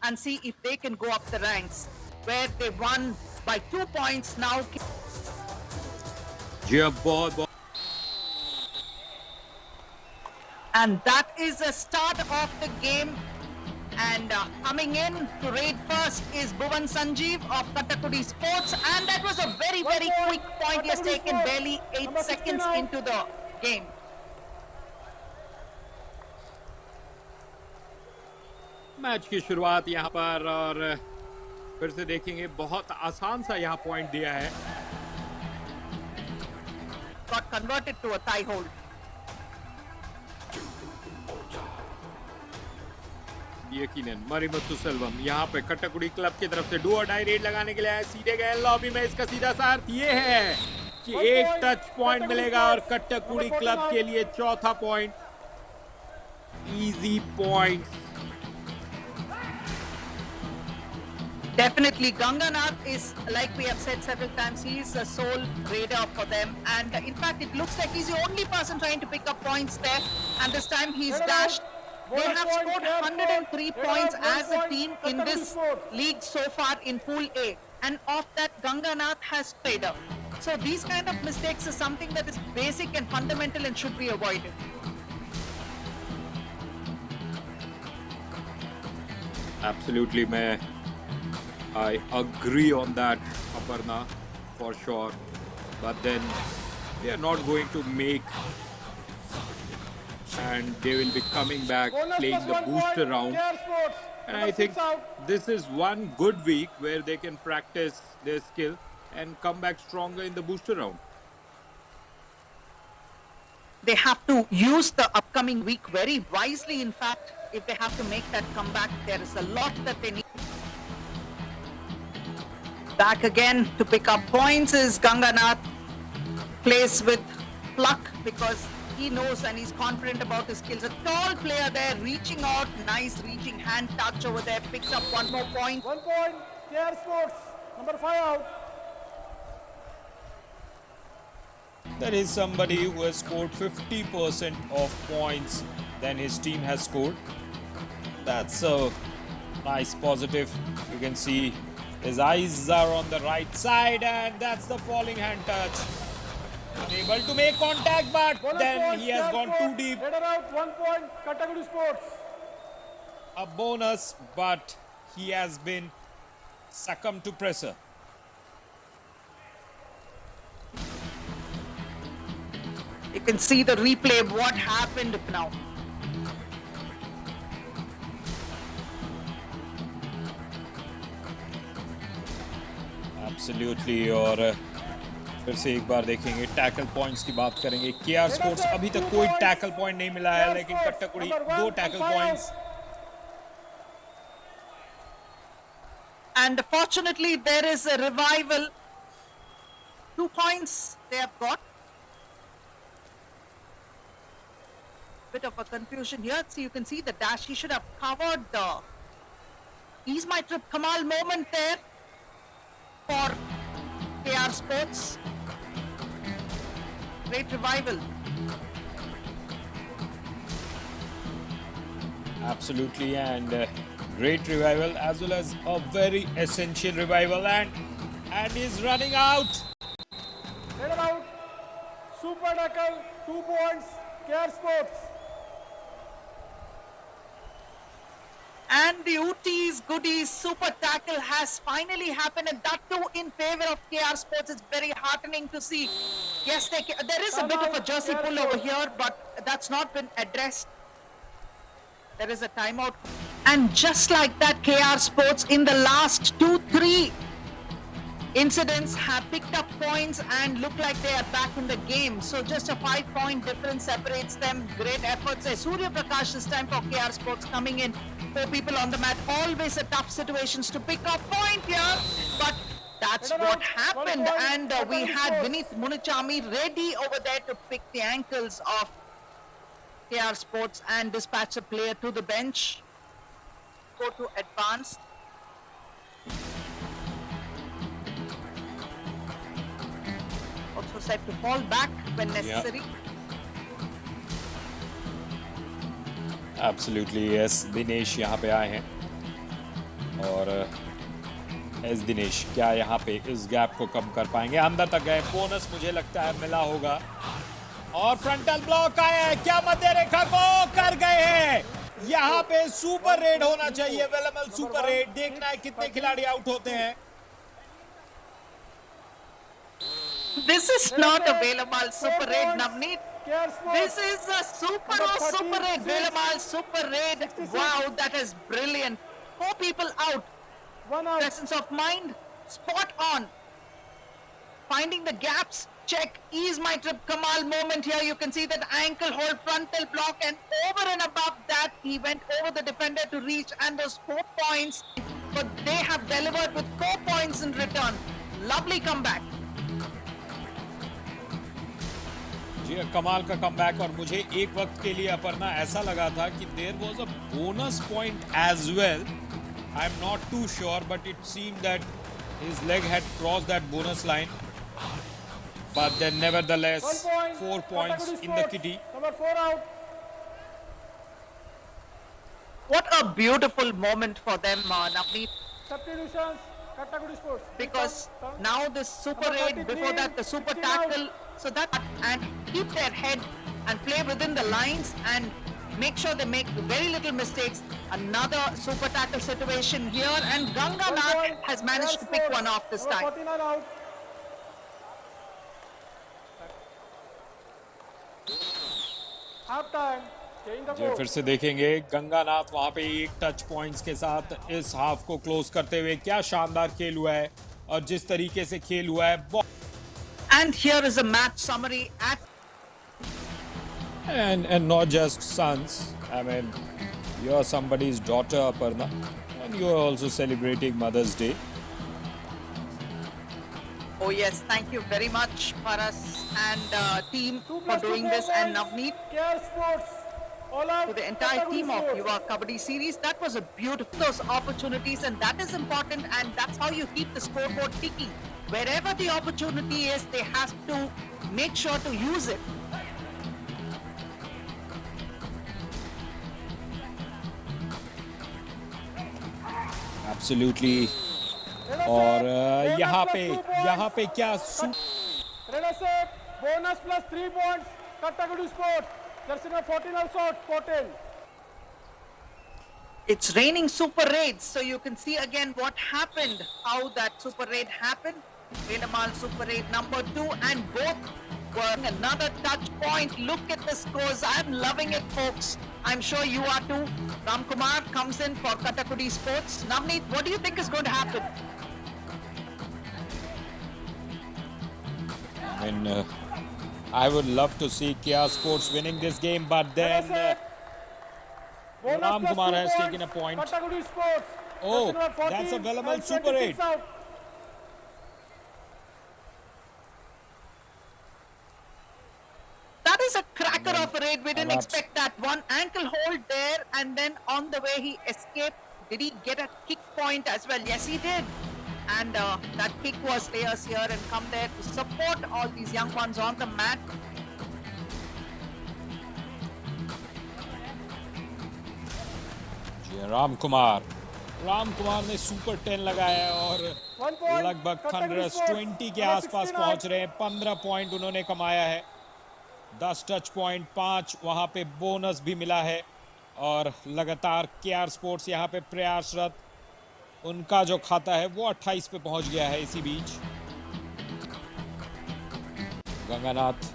and see if they can go up the ranks, where they won by 2 points now. जी अब बहुत And that is the start of the game. And coming in to raid first is Bhuvan Sanjeev of Katakudi Sports. And that was a very, very quick point. He has taken barely 8 seconds into the game. Match की शुरुआत यहाँ पर और फिर से देखेंगे बहुत आसान सा यहाँ पॉइंट दिया है Got converted to a thigh hold. यकीनन मरिमुत्तुसेल्वम यहाँ पे कट्टाकुडी क्लब की तरफ से डू और डाई रेड लगाने के लिए आए सीधे गए लॉबी में इसका सीधा सा अर्थ ये है कि एक टच पॉइंट मिलेगा और कट्टाकुडी क्लब के लिए चौथा point easy point Definitely, Ganganath is, like we have said several times, he is a sole raider for them. And in fact, it looks like he's the only person trying to pick up points there. And this time he's dashed. They have scored 103 points as a team in this league so far in Pool A. And of that, Ganganath has played up. So these kind of mistakes is something that is basic and fundamental and should be avoided. Absolutely, I agree on that, Aparna, for sure. But then they are not going to make, and they will be coming back playing the booster round. And I think this is one good week where they can practice their skill and come back stronger in the booster round. They have to use the upcoming week very wisely. In fact, if they have to make that comeback, there is a lot that they need. Back again to pick up points is Ganganath. Plays with pluck because he knows and he's confident about his skills. A tall player there reaching out, nice reaching hand touch over there, picks up one more point. 1 point, KR Sports, number 5 out. There is somebody who has scored 50% of points than his team has scored. That's a nice positive. You can see his eyes are on the right side and that's the falling hand touch. Unable to make contact, but Bonus then point, he has KR gone too Sports, deep. Raider out, 1 point, Katakudi Sports. A bonus, but he has been succumbed to pressure. You can see the replay of what happened now. Absolutely, और फिर से एक बार देखेंगे tackle points की बात करेंगे K R sports अभी तक कोई टैकल पॉइंट नहीं मिला है लेकिन कट्टाकुडी 2 tackle points And fortunately, there is a revival. 2 points they have got. Bit of a confusion here. So you can see the dash. He should have covered the Ease My Trip Kamal moment there for KR Sports. Great revival. Absolutely, and great revival as well as a very essential revival, and he's running out. Raider out, super tackle, 2 points, KR Sports. And the Ooties Goodies super tackle has finally happened, and that too in favor of KR Sports. It's very heartening to see. Yes, there is a bit of a jersey pull over here, but that's not been addressed. There is a timeout. And just like that, KR Sports in the last 2-3 incidents have picked up points and look like they are back in the game. So just a 5-point difference separates them. Great efforts. Surya Prakash this time for KR Sports coming in. 4 people on the mat. Always a tough situations to pick up point here. But that's what happened. And we had Vinith Munichami ready over there to pick the ankles of KR Sports and dispatch a player to the bench. Go to advanced. Also said to fall back when necessary. Absolutely, yes. Dinesh यहाँ पे आए हैं और S Dinesh क्या यहाँ पे इस gap को कम कर पाएंगे? अंदर तक गए, बोनस मुझे लगता है मिला होगा। और फ्रंटल ब्लॉक आया है, क्या मध्य रेखा को कर गए हैं? यहाँ पे सुपर रेड होना चाहिए, वेलमल सुपर रेड। देखना है कितने खिलाड़ी आउट होते हैं। This is not a Velamal Super Raid, Navneet. KR Sports. This is a super raid, Velamal Super Raid. 66. Wow, that is brilliant. 4 people out. 1 out. Presence of mind, spot on. Finding the gaps, check, ease my trip, Kamal moment here. You can see that ankle hold, frontal block, and over and above that, he went over the defender to reach, and those 4 points. But they have delivered with 4 points in return. Lovely comeback. जी कमाल का comeback. और मुझे एक वक्त के लिए अपर्णा ऐसा लगा था कि there was a bonus point as well. I am not too sure but it seemed that his leg had crossed that bonus line, but then nevertheless 4 points in the kitty. Number 4 out. What a beautiful moment for them, Navneet. Substitutions. Kattagudi Sports. Because now the super Number raid, 33, before that the super 16 out. tackle, so that and keep their head and play within the lines and make sure they make very little mistakes. Another super tackle situation here, and Ganga 1 Nath point. has managed KR to pick Sports. one off this Number time. 49 out. Half time. Change the जी ball. फिर से देखेंगे गंगानाथ वहां पे एक touch points के साथ इस हाफ को क्लोज करते हुए। क्या शानदार खेल हुआ है, और जिस तरीके से खेल हुआ है। And here is a match summary at And not just sons. I mean, you're somebody's daughter, Aparna, and you're also celebrating Mother's Day. oh yes, thank you very much Paras and team 2 for plus 2 doing more this, and points. Navneet, KR Sports. All out. to the entire Kattagudi team of Sports. Yuva Kabaddi series. That was a beautiful those opportunities, and that is important, and that's how you keep the scoreboard ticking. Wherever the opportunity is, they have to make sure to use it. Absolutely. Red और Asset, यहाँ bonus पे plus 2 points. यहाँ पे क्या Red Asset, bonus plus 3 points. Kattagudi Sports. Jersey number 14 also out. 14. It's raining super raids, so you can see again what happened, how that super raid happened. Velamal super raid number 2, and both were another touch point. Look at the scores. I'm loving it, folks. I'm sure you are too. Ram Kumar comes in for Kattagudi Sports. Navneet, what do you think is going to happen? I mean, I would love to see KR Sports winning this game, but then Bonus Ram plus Kumar 2 has points. taken a point. Kattagudi Sports. Oh, Jersey number 14 that's a Velamal and super 26 raid. out. That is a cracker of a raid. We didn't Perhaps. expect that. One ankle hold there, and then on the way he escaped. Did he get a kick point as well? Yes, he did. And that kick was layers here and come there to support all these young ones on the mat. जी राम कुमार ने super 10 लगाया है और 1 point. लगभग Kattagudi thunderous Sports. 20 के Number आसपास 16 पहुंच out. रहे हैं। 15 पॉइंट उन्होंने कमाया है, 10 टच पॉइंट, 5 वहां पे बोनस भी मिला है। और लगातार केआर स्पोर्ट्स यहाँ पे प्रयासरत, उनका जो खाता है वो 28 पे पहुंच गया है। इसी बीच गंगानाथ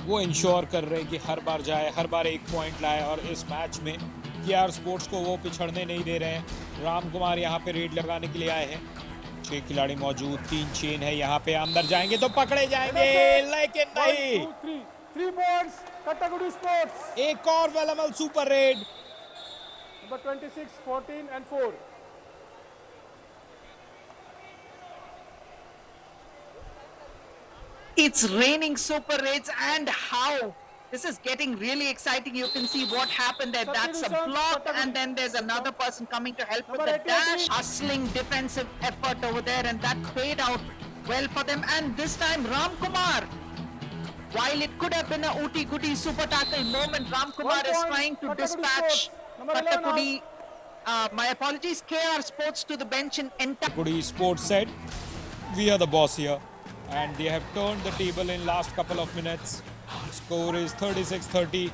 वो इंश्योर कर रहे हैं कि हर बार जाए, हर बार एक पॉइंट लाए, और इस मैच में केआर स्पोर्ट्स को वो पिछड़ने नहीं दे रहे हैं। राम कुमार यहाँ पे रेड लगाने के लिए आए हैं। 6 खिलाड़ी मौजूद, 3 चेन है यहाँ पे। अंदर जाएंगे तो पकड़े जाएंगे, लेकिन नहीं। 1, 2, 3. 3 points. Kattagudi Sports. एक और वेलमल super red. Number 26, 14 and 4. It's raining super raids, and how this is getting really exciting. You can see what happened there. That's a block, and then there's another person coming to help with the dash. Hustling defensive effort over there, and that paid out well for them. And this time Ram Kumar, while it could have been a ooty-gooty super tackle moment, Ram Kumar is point, trying to Kattagudi dispatch Sports. Number 11 Kattagudi My apologies, KR Sports to the bench in entire. Kakudi Sports said, we are the boss here. And they have turned the table in last couple of minutes. Score is 36-30.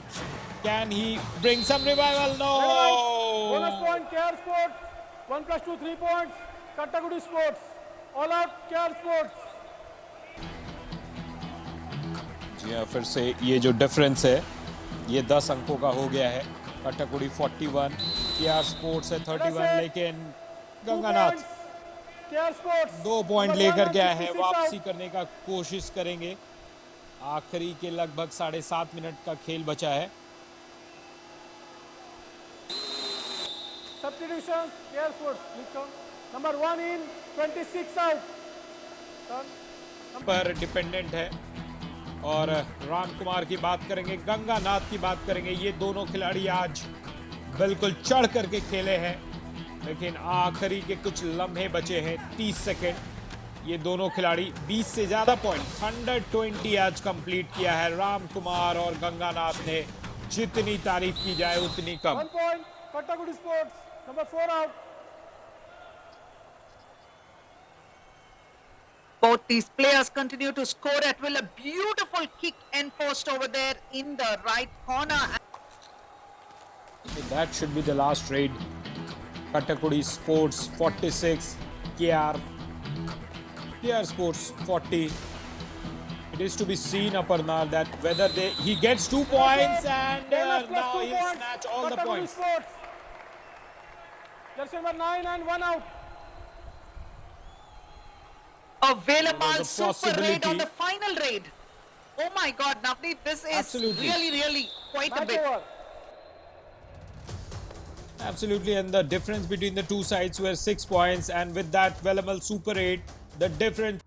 Can he bring some revival? Bonus No! point, KR Sports. 1 plus 2, 3 points. Kattagudi Sports. All out, KR Sports. जी हाँ, फिर से ये जो difference है ये 10 अंकों का हो गया है. कट्टाकुडी 41, KR स्पोर्ट्स है 31, लेकिन 2 Ganganath points. KR Sports. 2 point Number लेकर 1 गया and है. 66 वापसी out. करने का कोशिश करेंगे. आखिरी के लगभग 7.5 मिनट का खेल बचा है. Substitutions, KR Sports. Please come. Number 1 in, 26 out. Turn. पर डिपेंडेंट है. और राम कुमार की बात करेंगे, गंगानाथ की बात करेंगे. ये दोनों खिलाड़ी आज बिल्कुल चढ़ करके खेले हैं, लेकिन आखिरी के कुछ लम्हे बचे हैं, 30 सेकंड. ये दोनों खिलाड़ी 20 से ज्यादा पॉइंट 120 आज कंप्लीट किया है. राम कुमार और गंगानाथ ने जितनी तारीफ की जाए उतनी कम. 1 point, Kattagudi Sports. Number 4 out. Both these players continue to score at will. A beautiful kick enforced over there in the right corner. So that should be the last raid. Kattagudi Sports 46, KR Sports 40. It is to be seen, Aparna, that whether he gets 2 points and Bonus plus now 2 he'll points. snatch all the Kattagudi points. Sports. Jersey number 9 and 1 out. A Velamal There was a super raid on possibility. the final raid. Oh my God, Navneet, this is Absolutely. really quite a Match bit. over. Absolutely, and the difference between the two sides were 6 points, and with that Velamal Super 8, the difference.